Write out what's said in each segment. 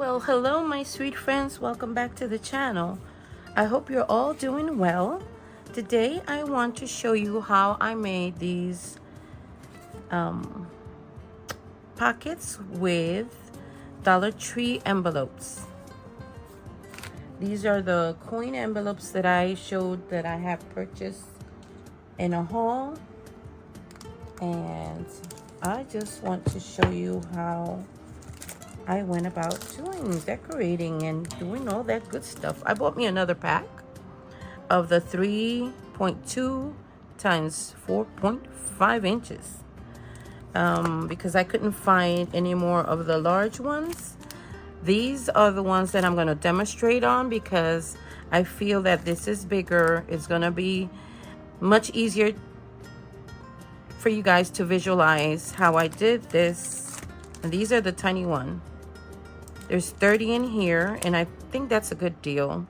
Well, hello my sweet friends, welcome back to the channel. I hope you're all doing well. Today I want to show you how I made these pockets with Dollar Tree envelopes. These are the coin envelopes that I showed that I have purchased in a haul, and I just want to show you how I went about decorating and doing all that good stuff. I bought me another pack of the 3.2 times 4.5 inches because I couldn't find any more of the large ones. These are the ones that I'm going to demonstrate on because I feel that this is bigger. It's going to be much easier for you guys to visualize how I did this. And these are the tiny one. There's 30 in here, and I think that's a good deal.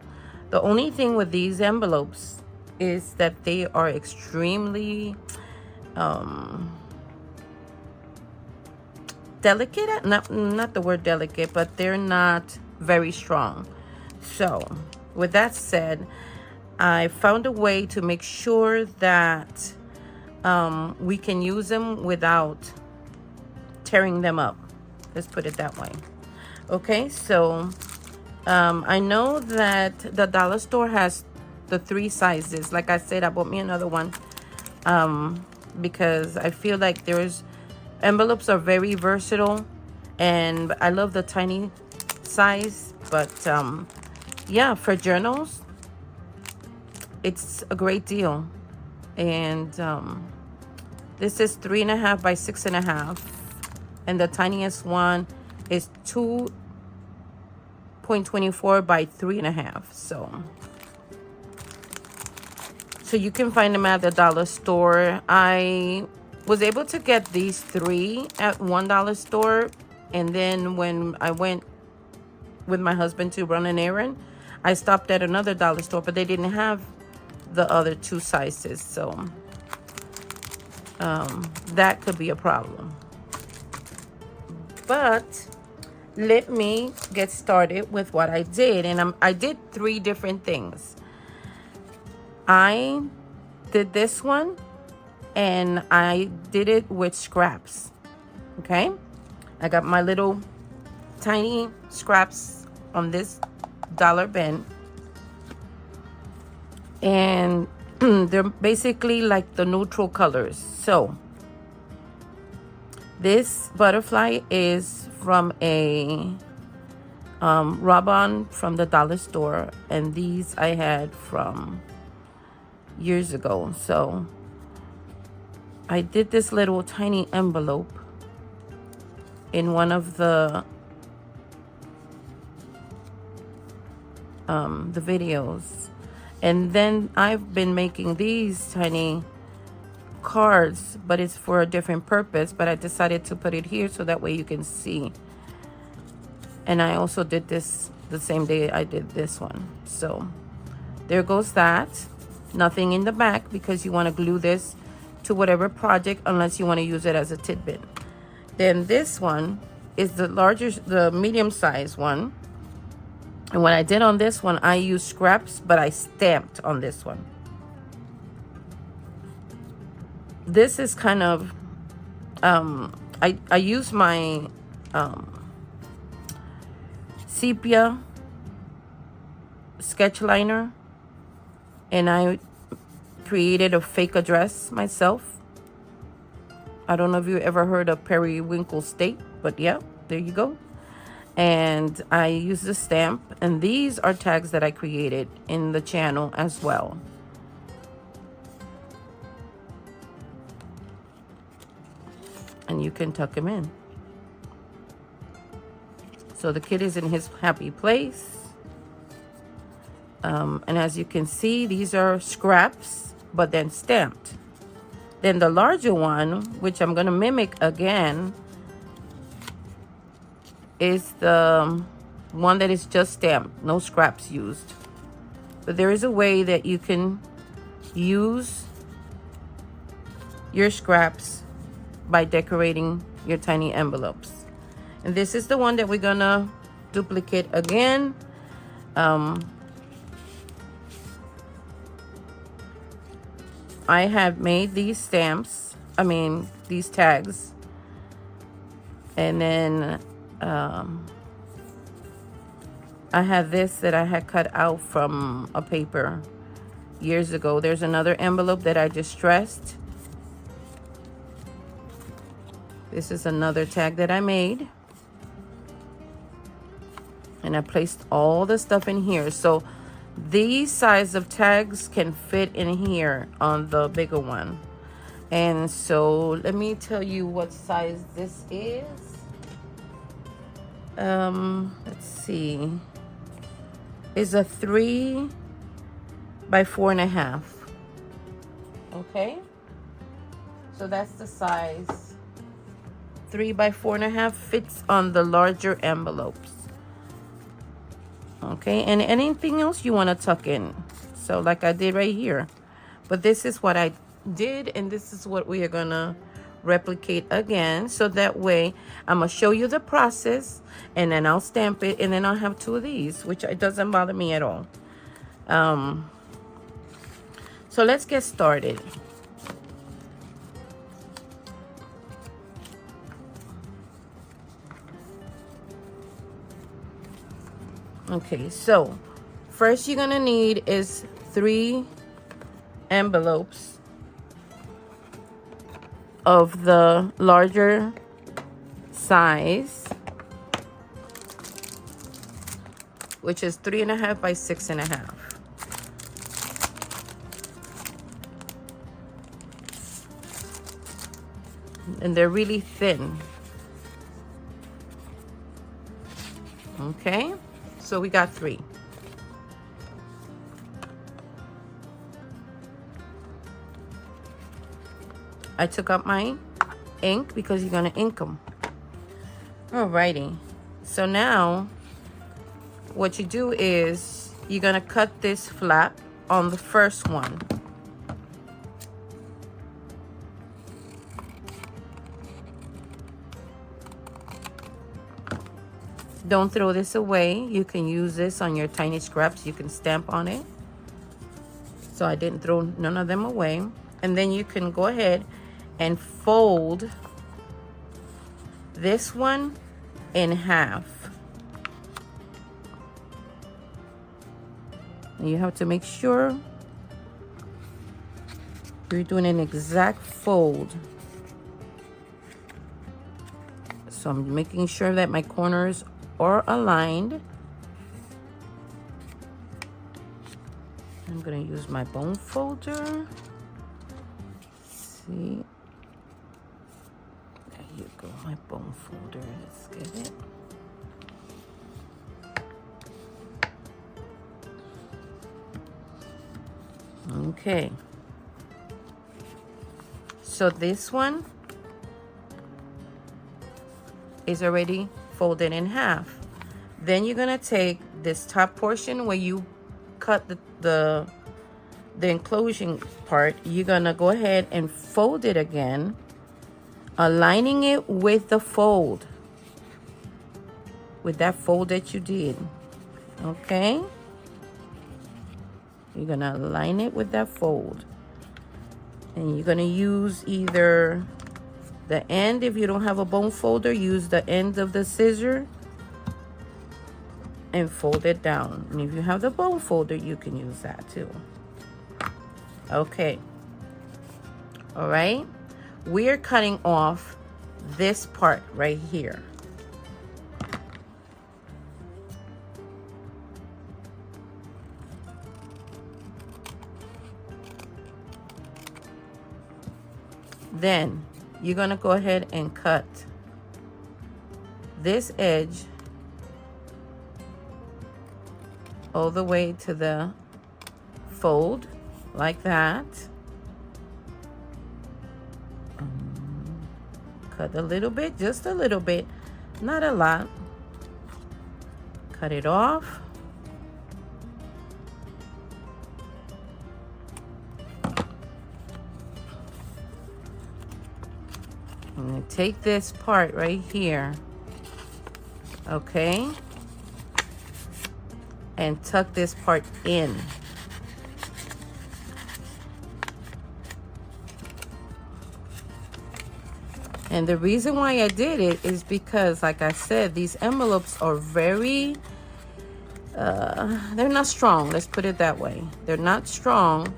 The only thing with these envelopes is that they are extremely delicate. Not the word delicate, but they're not very strong. So with that said, I found a way to make sure that we can use them without tearing them up. Let's put it that way. Okay, so I know that the dollar store has the 3 sizes. Like I said, I bought me another one because I feel like envelopes are very versatile, and I love the tiny size. But yeah, for journals, it's a great deal. And this is 3.5 by 6.5, and the tiniest one is 2.24 by 3.5. So you can find them at the dollar store. I was able to get these 3 at $1 store, and then when I went with my husband to run an errand, I stopped at another dollar store, but they didn't have the other 2 sizes, so that could be a problem. But let me get started with what I did. And I did 3 different things. I did this one, and I did it with scraps. Okay, I got my little tiny scraps on this dollar bin, and they're basically like the neutral colors. So this butterfly is from a rub-on from the dollar store, and these I had from years ago. So I did this little tiny envelope in one of the videos, and then I've been making these tiny cards, but it's for a different purpose, but I decided to put it here so that way you can see. And I also did this the same day I did this one. So there goes that. Nothing in the back because you want to glue this to whatever project unless you want to use it as a tidbit. Then this one is the medium size one, and what I did on this one, I used scraps, but I stamped on this one. This is kind of I use my sepia sketch liner, and I created a fake address myself. I don't know if you ever heard of Periwinkle State, but yeah, there you go. And I use the stamp, and these are tags that I created in the channel as well. And you can tuck him in. So the kid is in his happy place. And as you can see, these are scraps, but then stamped. Then the larger one, which I'm going to mimic again, is the one that is just stamped, no scraps used. But there is a way that you can use your scraps by decorating your tiny envelopes. And this is the one that we're gonna duplicate again. I have made these stamps, these tags, and then I have this that I had cut out from a paper years ago. There's another envelope that I distressed. This is another tag that I made. And I placed all the stuff in here. So these size of tags can fit in here on the bigger one. And so let me tell you what size this is. Let's see. It's a 3 by 4.5. Okay. So that's the size. 3 by 4.5 fits on the larger envelopes. Okay, and anything else you want to tuck in. So like I did right here. But this is what I did, and this is what we are going to replicate again. So that way, I'm going to show you the process, and then I'll stamp it, and then I'll have 2 of these, which it doesn't bother me at all. So let's get started. Okay, so first you're gonna need is 3 envelopes of the larger size, which is 3.5 by 6.5. And they're really thin. Okay. So we got 3. I took out my ink because you're going to ink them. Alrighty. So now what you do is you're going to cut this flap on the first one. Don't throw this away. You can use this on your tiny scraps. You can stamp on it. So I didn't throw none of them away. And then you can go ahead and fold this one in half. And you have to make sure you're doing an exact fold. So I'm making sure that my corners are aligned. I'm going to use my bone folder. Let's see. There you go, my bone folder. Let's get it. Okay. So this one is already folded in half. Then you're gonna take this top portion where you cut the enclosing part. You're gonna go ahead and fold it again, aligning it with the fold, with that fold that you did. Okay, you're gonna align it with that fold, and you're gonna use either the end. If you don't have a bone folder, use the end of the scissor and fold it down. And if you have the bone folder, you can use that too. Okay. All right. We're cutting off this part right here. Then you're gonna go ahead and cut this edge all the way to the fold like that. Cut a little bit, just a little bit, not a lot. Cut it off. I'm gonna take this part right here, okay, and tuck this part in. And the reason why I did it is because, like I said, these envelopes are very, they're not strong. Let's put it that way. They're not strong.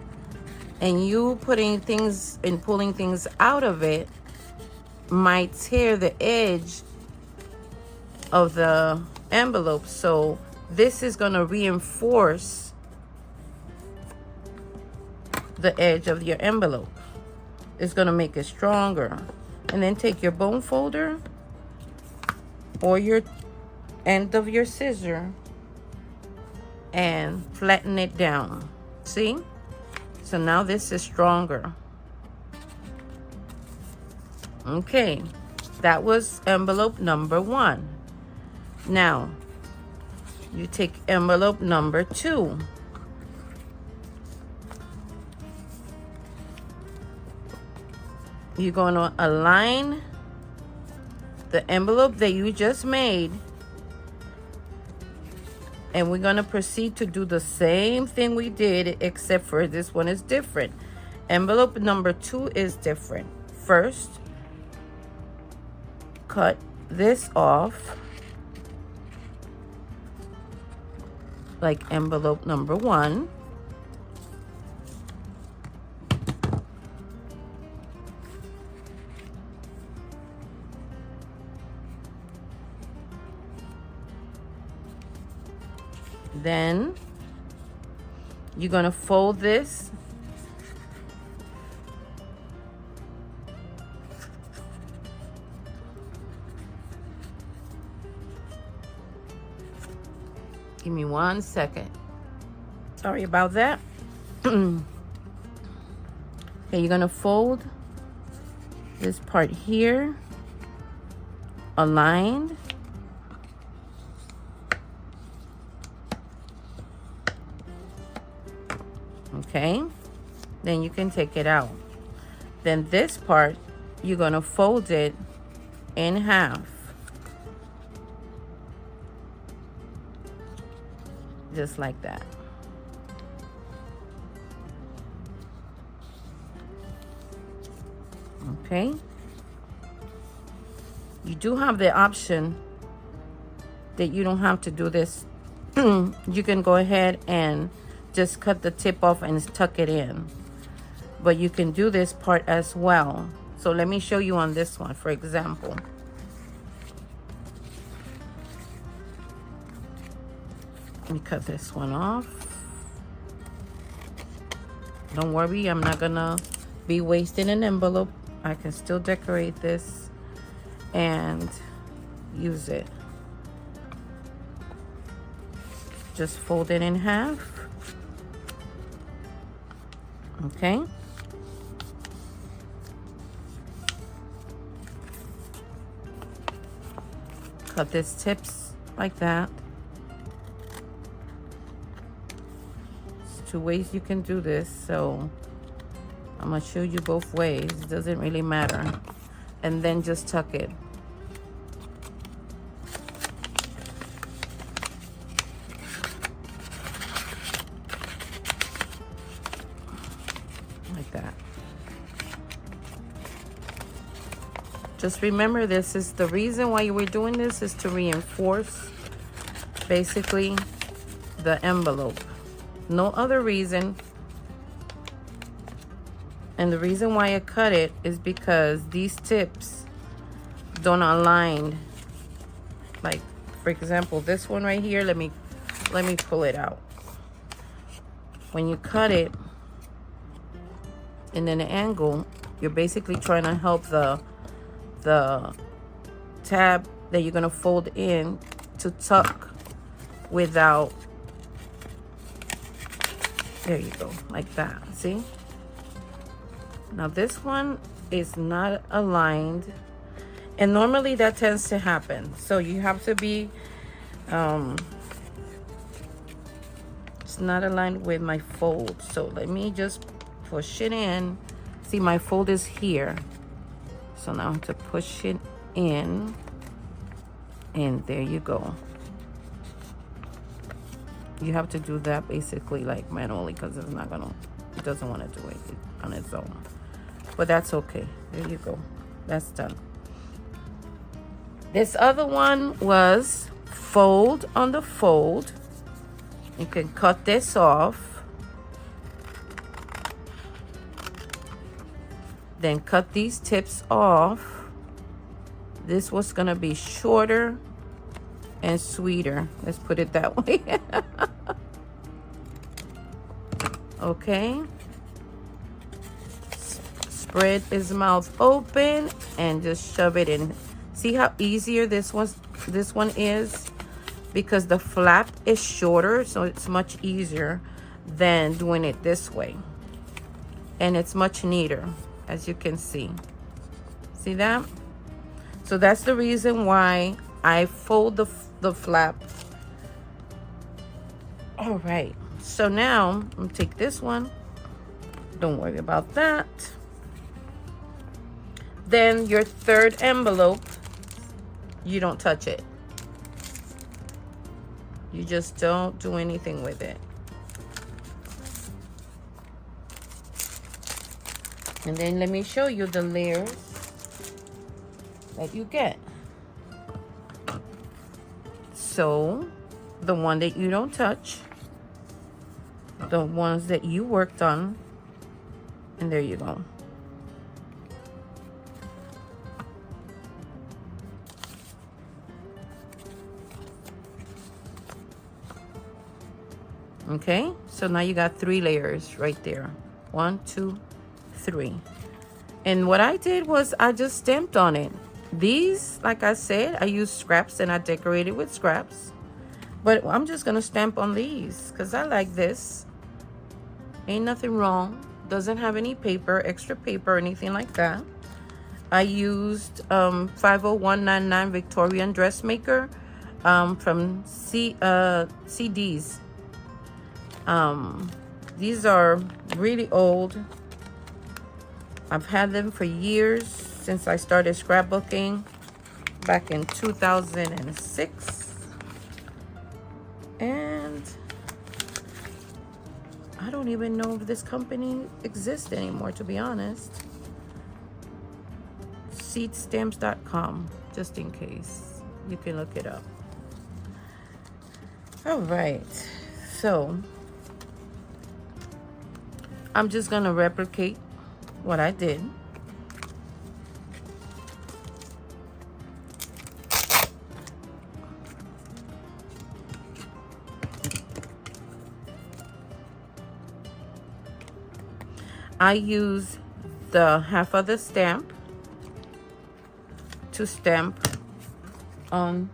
And you putting things and pulling things out of it might tear the edge of the envelope. So this is going to reinforce the edge of your envelope. It's going to make it stronger. And then take your bone folder or your end of your scissor and flatten it down. See? So now this is stronger. Okay, that was envelope number 1. Now, you take envelope number 2. You're going to align the envelope that you just made, and we're going to proceed to do the same thing we did, except for this one is different. Envelope number 2 is different. First, cut this off like envelope number 1. Then you're going to fold this give me 1 second. Sorry about that. Okay, you're going to fold this part here aligned. Okay, then you can take it out. Then this part, you're going to fold it in half. Just like that. Okay. You do have the option that you don't have to do this. You can go ahead and just cut the tip off and tuck it in. But you can do this part as well. So let me show you on this one, for example. Let me cut this one off. Don't worry, I'm not gonna be wasting an envelope. I can still decorate this and use it. Just fold it in half. Okay. Cut these tips like that. There's 2 ways you can do this, so I'm gonna show you both ways. It doesn't really matter. And then just tuck it. That. Just remember, this is the reason why you were doing this, is to reinforce basically the envelope. No other reason. And the reason why I cut it is because these tips don't align. Like, for example, this one right here, let me pull it out. When you cut it in an angle, you're basically trying to help the tab that you're going to fold in to tuck without, there you go, like that. See? Now this one is not aligned, and normally that tends to happen, so you have to be it's not aligned with my fold. So let me just push it in. See, my fold is here, so now I have to push it in, and there you go. You have to do that basically like manually because it's not gonna, it doesn't want to do it on its own. But that's okay. There you go. That's done. This other one was fold on the fold. You can cut this off. Then cut these tips off. This was gonna be shorter and sweeter. Let's put it that way. Okay. Spread his mouth open and just shove it in. See how easier this one is? Because the flap is shorter, so it's much easier than doing it this way. And it's much neater, as you can see. See that? So that's the reason why I fold the flap. All right, so now I'm gonna take this one. Don't worry about that. Then your third envelope, you don't touch it. You just don't do anything with it. And then let me show you the layers that you get. So the one that you don't touch, the ones that you worked on, and there you go. Okay, so now you got 3 layers right there. 1, 2, 3. And what I did was I just stamped on it. These, like I said, I used scraps and I decorated with scraps. But I'm just gonna stamp on these because I like this. Ain't nothing wrong. Doesn't have any paper, extra paper, or anything like that. I used 50199 Victorian Dressmaker from CDs. These are really old. I've had them for years, since I started scrapbooking back in 2006. And I don't even know if this company exists anymore, to be honest. Seedstamps.com, just in case. You can look it up. All right, so I'm just gonna replicate what I did. I use the half of the stamp to stamp on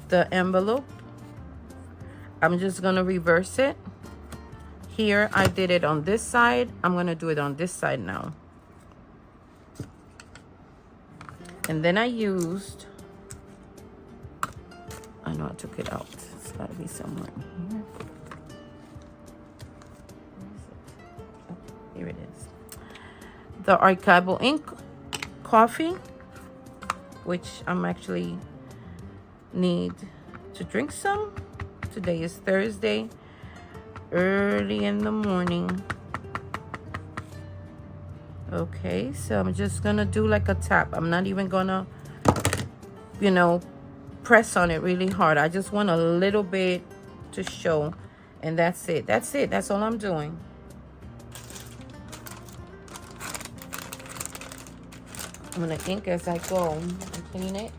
the envelope. I'm just gonna reverse it. Here I did it on this side. I'm gonna do it on this side now. And then I used, I know I took it out. It's gotta be somewhere in here. Here it is. The Archival ink coffee, which I'm actually need to drink some. Today is Thursday, early in the morning. Okay, so I'm just gonna do like a tap. I'm not even gonna, you know, press on it really hard. I just want a little bit to show, and that's it. That's it. That's all I'm doing. I'm gonna ink as I go and clean it.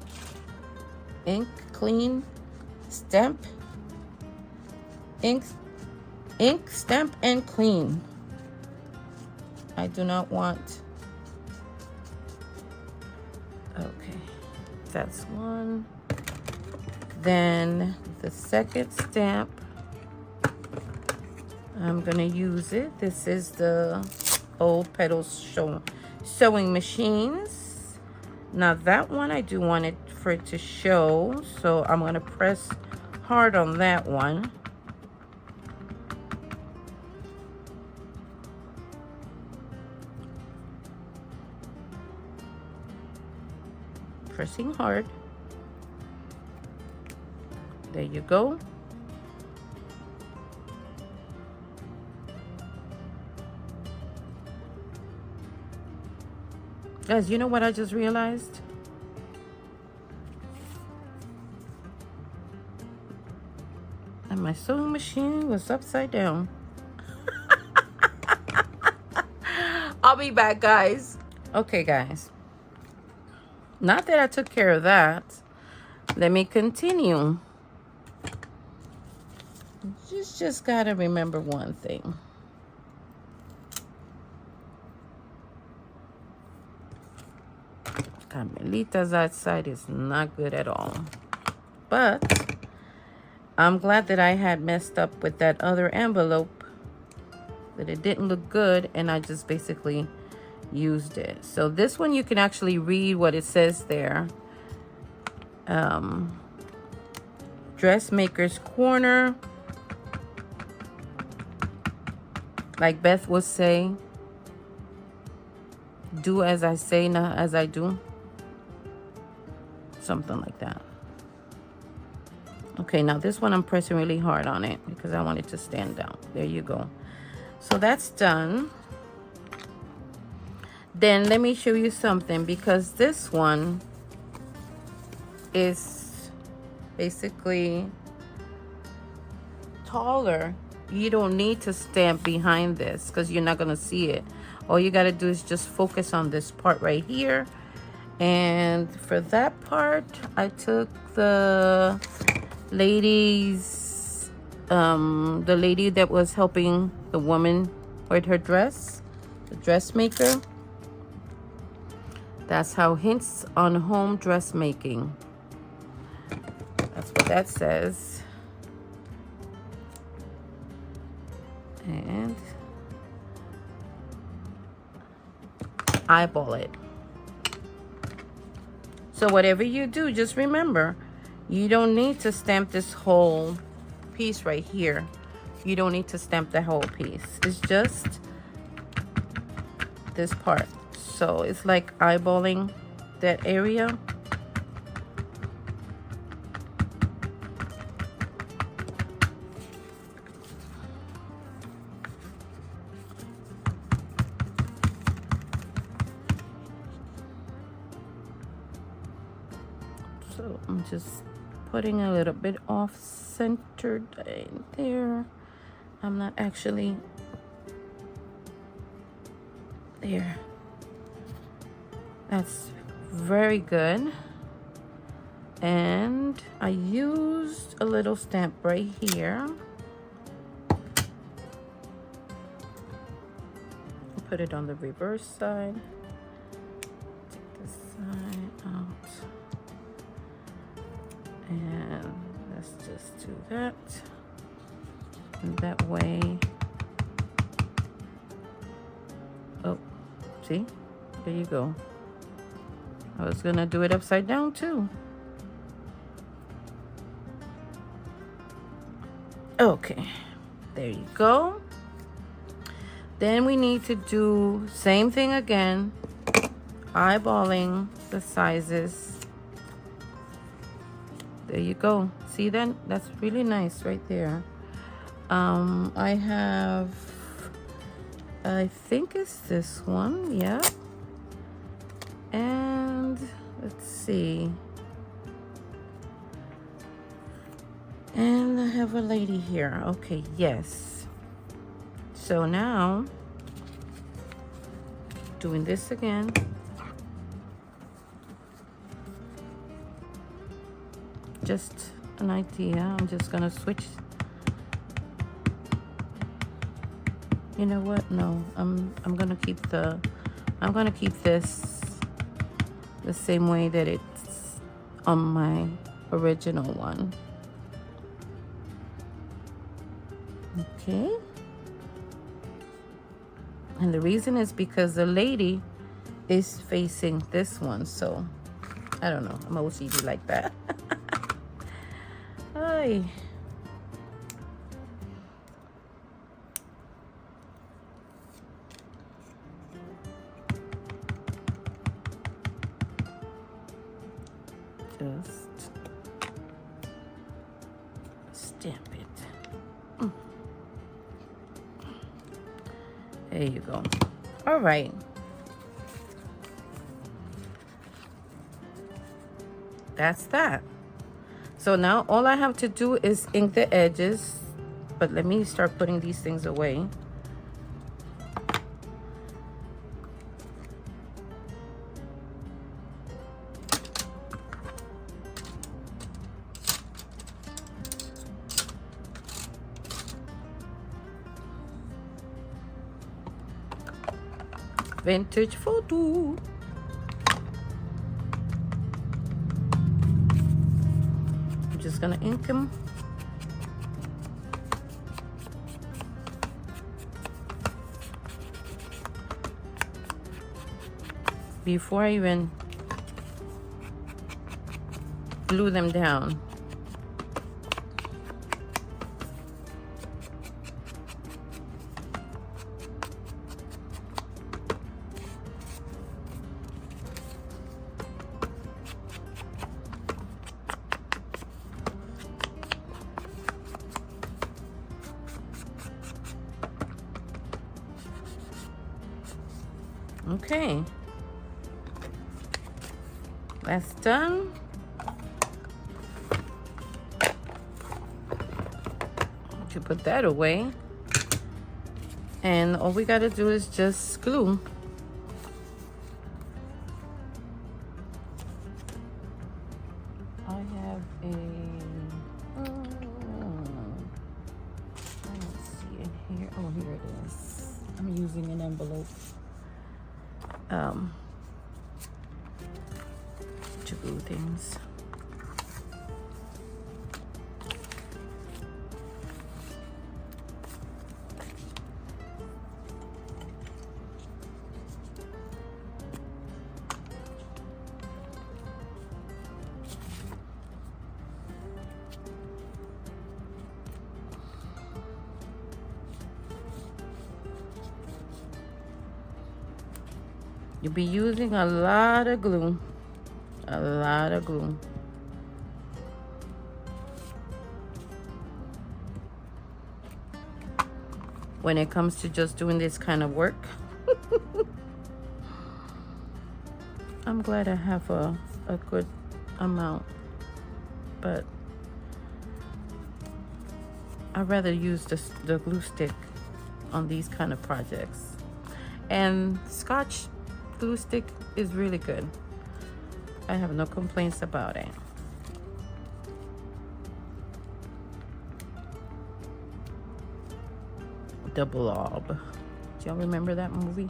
Ink, clean, stamp, ink, stamp, and clean. I do not want. Okay, that's one. Then the second stamp, I'm gonna use it. This is the Old Petals Sewing Machines. Now that one, I do want it for it to show, so I'm gonna press hard on that one. Pressing hard. There you go. Guys, you know what I just realized? And my sewing machine was upside down. I'll be back, guys. Okay, guys. Not that I took care of that. Let me continue. Just gotta remember one thing. Carmelita's outside is not good at all. But I'm glad that I had messed up with that other envelope, that it didn't look good, and I just basically used it. So this one you can actually read what it says there. Dressmaker's Corner. Like Beth would say, do as I say, not as I do. Something like that. Okay, now this one I'm pressing really hard on it because I want it to stand down. There you go. So that's done. Then let me show you something, because this one is basically taller. You don't need to stamp behind this because you're not going to see it. All you got to do is just focus on this part right here. And for that part, I took the ladies, the lady that was helping the woman with her dress, the dressmaker. That's how Hints on Home Dressmaking. That's what that says. And eyeball it. So whatever you do, just remember, you don't need to stamp this whole piece right here. You don't need to stamp the whole piece. It's just this part. So it's like eyeballing that area. So I'm just putting a little bit off centered in there. I'm not actually there. That's very good. And I used a little stamp right here. Put it on the reverse side. Take this side out. And let's just do that. And that way, oh, see? There you go. I was gonna do it upside down too. Okay, there you go. Then we need to do same thing again, eyeballing the sizes. There you go. See that? That's really nice right there. I have, I think it's this one, yeah. And let's see. And I have a lady here. Okay, yes. So now, doing this again. Just an idea. I'm just gonna switch. You know what? No, I'm gonna keep this the same way that it's on my original one. Okay. And the reason is because the lady is facing this one, so I don't know. I'm OCD like that. Hi. Just There you go. All right. That's that. So now all I have to do is ink the edges, but let me start putting these things away. Vintage photo. I'm just gonna ink them. Before I even glue them down. Okay, that's done. To put that away, and all we got to do is just glue. I have a let's see it here. Oh, here it is. I'm using an envelope to glue things. You'll be using a lot of glue. A lot of glue. When it comes to just doing this kind of work. I'm glad I have a good amount. But I'd rather use the glue stick on these kind of projects. And Scotch glue stick is really good. I have no complaints about it. The Blob. Do y'all remember that movie?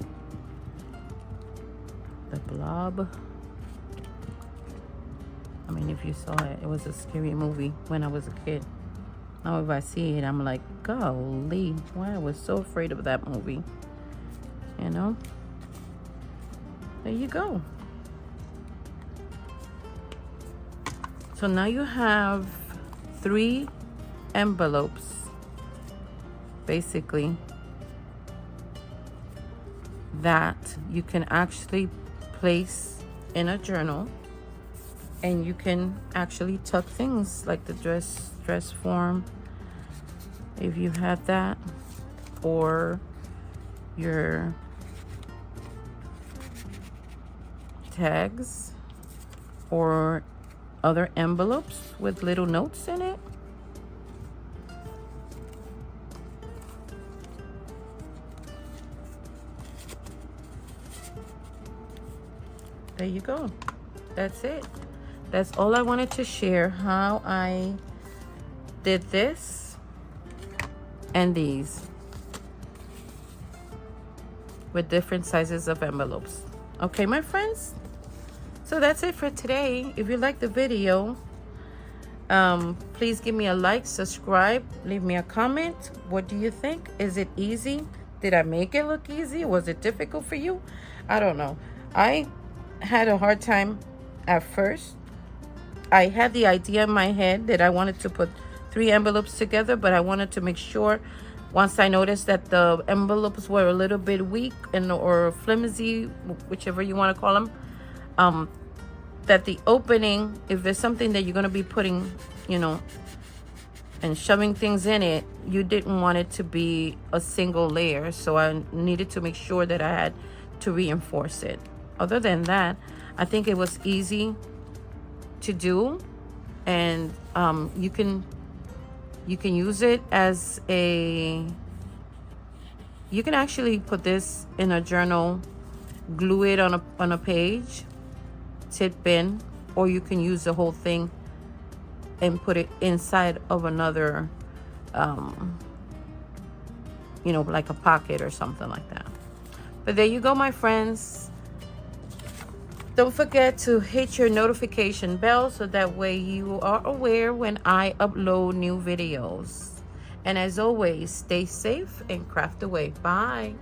The Blob. I mean, if you saw it, it was a scary movie when I was a kid. Now if I see it, I'm like, golly, why I was so afraid of that movie. You know? There you go. So now you have 3 envelopes, basically, that you can actually place in a journal, and you can actually tuck things like the dress form, if you have that, or your tags, or other envelopes with little notes in it. There you go. That's it. That's all I wanted to share, how I did this and these with different sizes of envelopes. Okay, my friends? So that's it for today. If you like the video, please give me a like, subscribe, leave me a comment. What do you think? Is it easy? Did I make it look easy? Was it difficult for you? I don't know. I had a hard time at first. I had the idea in my head that I wanted to put 3 envelopes together, but I wanted to make sure, once I noticed that the envelopes were a little bit weak or flimsy, whichever you want to call them, that the opening, if there's something that you're going to be putting, you know, and shoving things in it, you didn't want it to be a single layer, so I needed to make sure that I had to reinforce it. Other than that, I think it was easy to do, and you can use it as a, you can actually put this in a journal, glue it on a page, tip in, or you can use the whole thing and put it inside of another, you know, like a pocket or something like that. But there you go, my friends. Don't forget to hit your notification bell so that way you are aware when I upload new videos. And as always, stay safe and craft away. Bye.